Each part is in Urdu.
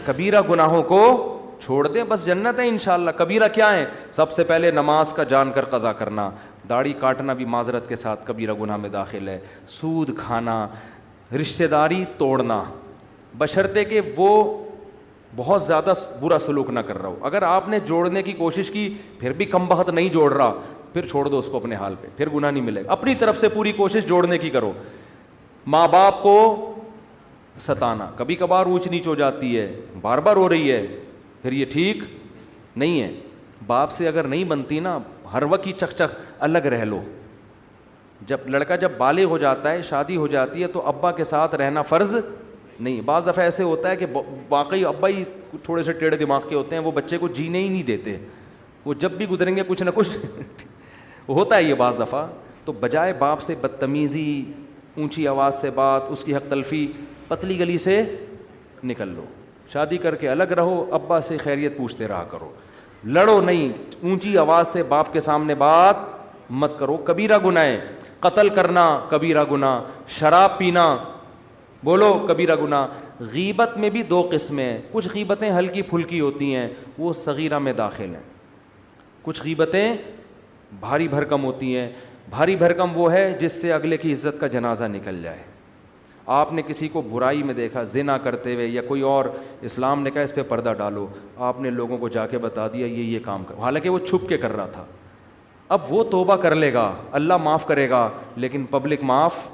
کبیرہ گناہوں کو چھوڑ دیں، بس جنت ہے انشاءاللہ۔ کبیرہ کیا ہے؟ سب سے پہلے نماز کا جان کر قضا کرنا، داڑھی کاٹنا بھی معذرت کے ساتھ کبیرہ گناہ میں داخل ہے، سود کھانا، رشتہ داری توڑنا، بشرطے کہ وہ بہت زیادہ برا سلوک نہ کر رہا ہو۔ اگر آپ نے جوڑنے کی کوشش کی پھر بھی کم بخت نہیں جوڑ رہا، پھر چھوڑ دو اس کو اپنے حال پہ، پھر گناہ نہیں ملے گا۔ اپنی طرف سے پوری کوشش جوڑنے کی کرو۔ ماں باپ کو ستانا، کبھی کبھار اونچ نیچ ہو جاتی ہے، بار بار ہو رہی ہے، پھر یہ ٹھیک نہیں ہے۔ باپ سے اگر نہیں بنتی نا، ہر وقت ہی چک چک الگ رہ لو۔ جب لڑکا جب بالغ ہو جاتا ہے، شادی ہو جاتی ہے، تو ابا کے ساتھ رہنا فرض نہیں۔ بعض دفعہ ایسے ہوتا ہے کہ واقعی ابا ہی تھوڑے سے ٹیڑھے دماغ کے ہوتے ہیں، وہ بچے کو جینے ہی نہیں دیتے، وہ جب بھی گزریں گے کچھ نہ کچھ ہوتا ہے یہ بعض دفعہ۔ تو بجائے باپ سے بدتمیزی، اونچی آواز سے بات، اس کی حق تلفی، پتلی گلی سے نکل لو، شادی کر کے الگ رہو، ابا سے خیریت پوچھتے رہا کرو، لڑو نہیں، اونچی آواز سے باپ کے سامنے بات مت کرو۔ کبیرہ گناہ ہے، قتل کرنا کبیرہ گناہ، شراب پینا بولو کبیرہ گناہ۔ غیبت میں بھی دو قسمیں ہیں، کچھ غیبتیں ہلکی پھلکی ہوتی ہیں، وہ صغیرہ میں داخل ہیں، کچھ غیبتیں بھاری بھرکم ہوتی ہیں۔ بھاری بھرکم وہ ہے جس سے اگلے کی عزت کا جنازہ نکل جائے۔ آپ نے کسی کو برائی میں دیکھا، زنا کرتے ہوئے یا کوئی اور، اسلام نے کہا اس پہ پردہ ڈالو، آپ نے لوگوں کو جا کے بتا دیا یہ کام کر، حالانکہ وہ چھپ کے کر رہا تھا۔ اب وہ توبہ کر لے گا، اللہ معاف کرے گا، لیکن پبلک معاف،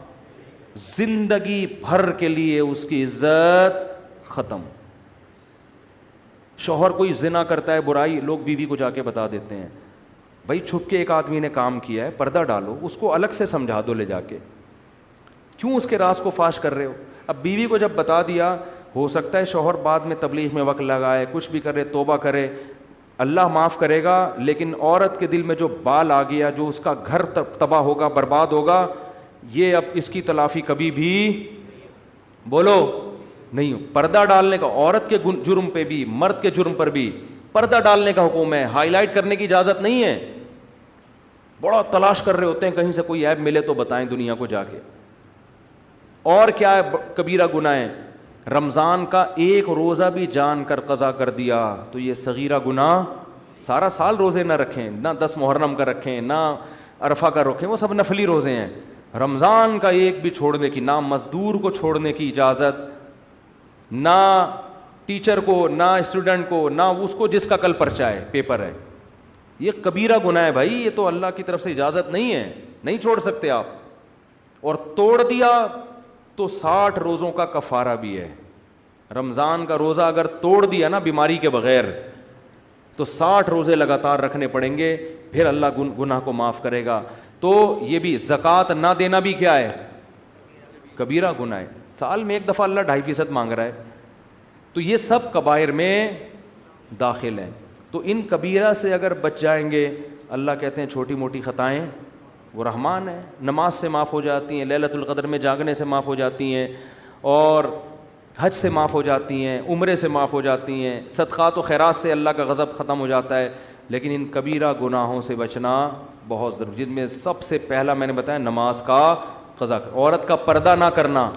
زندگی بھر کے لیے اس کی عزت ختم۔ شوہر کوئی زنا کرتا ہے، برائی، لوگ بیوی کو جا کے بتا دیتے ہیں، بھائی چھپ کے ایک آدمی نے کام کیا ہے، پردہ ڈالو، اس کو الگ سے سمجھا دو لے جا کے، کیوں اس کے راز کو فاش کر رہے ہو؟ اب بیوی کو جب بتا دیا، ہو سکتا ہے شوہر بعد میں تبلیغ میں وقت لگائے، کچھ بھی کرے، توبہ کرے، اللہ معاف کرے گا، لیکن عورت کے دل میں جو بال آ گیا، جو اس کا گھر تباہ ہوگا، برباد ہوگا، یہ اب اس کی تلافی کبھی بھی بولو نہیں ہو۔ پردہ ڈالنے کا، عورت کے جرم پہ بھی، مرد کے جرم پر بھی پردہ ڈالنے کا حکم ہے، ہائی لائٹ کرنے کی اجازت نہیں ہے۔ بڑا تلاش کر رہے ہوتے ہیں کہیں سے کوئی عیب ملے تو بتائیں دنیا کو جا کے۔ اور کیا ہے کبیرہ گناہ ہے؟ رمضان کا ایک روزہ بھی جان کر قضا کر دیا تو یہ صغیرہ گناہ۔ سارا سال روزے نہ رکھیں، نہ 10 محرم کا رکھیں، نہ عرفہ کا رکھیں، وہ سب نفلی روزے ہیں۔ رمضان کا ایک بھی چھوڑنے کی، نہ مزدور کو چھوڑنے کی اجازت، نہ ٹیچر کو، نہ اسٹوڈنٹ کو، نہ اس کو جس کا کل پرچہ ہے، پیپر ہے۔ یہ کبیرہ گناہ ہے بھائی، یہ تو اللہ کی طرف سے اجازت نہیں ہے، نہیں چھوڑ سکتے آپ۔ اور توڑ دیا تو 60 روزوں کا کفارہ بھی ہے۔ رمضان کا روزہ اگر توڑ دیا نا بیماری کے بغیر تو 60 روزے لگاتار رکھنے پڑیں گے، پھر اللہ گناہ کو معاف کرے گا۔ تو یہ بھی زکوٰۃ نہ دینا بھی کیا ہے؟ کبیرہ گناہ ہے۔ سال میں ایک دفعہ اللہ 2.5% مانگ رہا ہے، تو یہ سب کبائر میں داخل ہیں۔ تو ان کبیرہ سے اگر بچ جائیں گے، اللہ کہتے ہیں چھوٹی موٹی خطائیں وہ رحمان ہے، نماز سے معاف ہو جاتی ہیں، لیلۃ القدر میں جاگنے سے معاف ہو جاتی ہیں، اور حج سے معاف ہو جاتی ہیں، عمرے سے معاف ہو جاتی ہیں، صدقات و خیرات سے اللہ کا غضب ختم ہو جاتا ہے۔ لیکن ان کبیرہ گناہوں سے بچنا بہت ضروری، جن میں سب سے پہلا میں نے بتایا نماز کا قضا، عورت کا پردہ نہ کرنا۔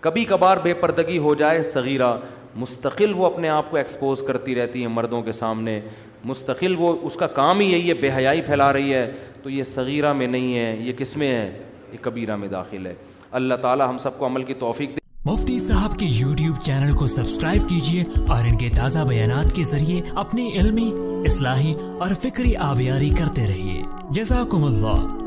کبھی کبھار بے پردگی ہو جائے صغیرہ، مستقل وہ اپنے آپ کو ایکسپوز کرتی رہتی ہے مردوں کے سامنے، مستقل وہ اس کا کام ہی یہی ہے، بے حیائی پھیلا رہی ہے، تو یہ صغیرہ میں نہیں ہے، یہ کس میں ہے؟ یہ کبیرہ میں داخل ہے۔ اللہ تعالی ہم سب کو عمل کی توفیق دے۔ مفتی صاحب کے یوٹیوب چینل کو سبسکرائب کیجیے اور ان کے تازہ بیانات کے ذریعے اپنی علمی، اصلاحی اور فکری آبیاری کرتے رہیے۔ جزاکم اللہ۔